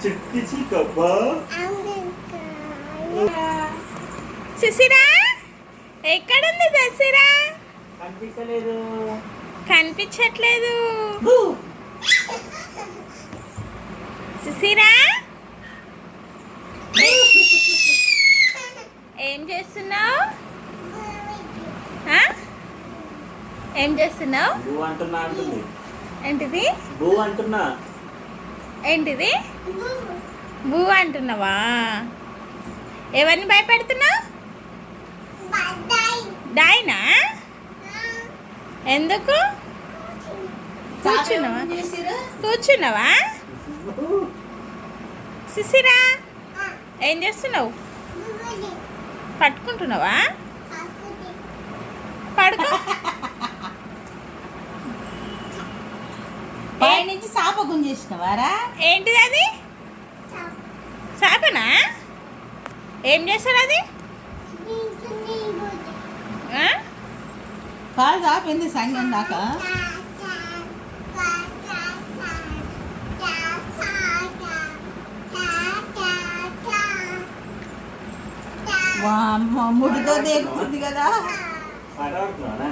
చిట్టి చిక్కబ్బా. సుశీరా ఎక్కడుంది దసరా? కనిపించలేదు. కనిపించట్లేదు. సుశీరా ఏం చేస్తున్నావు? ఏం చేస్తున్నావు? బూ అంటున్నా అంటుంది. ఏంటిది? బూ అంటున్నా. ఏంటిది? బూ అంటున్నావా? ఎవరిని భయపెడుతున్నావు? డాయినా? ఎందుకు? కూర్చున్నావా? సుశీరా ఏం చేస్తున్నావు? పట్టుకుంటున్నావా? పడుకో. పైనుంచి చాప గుంజేసినవారా? ఏంటిది అది? చేపనా? ఏం చేస్తాడు అది? కాలు చాపింది సంగం దాకా. ముడితో దేకుతుంది కదా. పాట పాడుతున్నావా?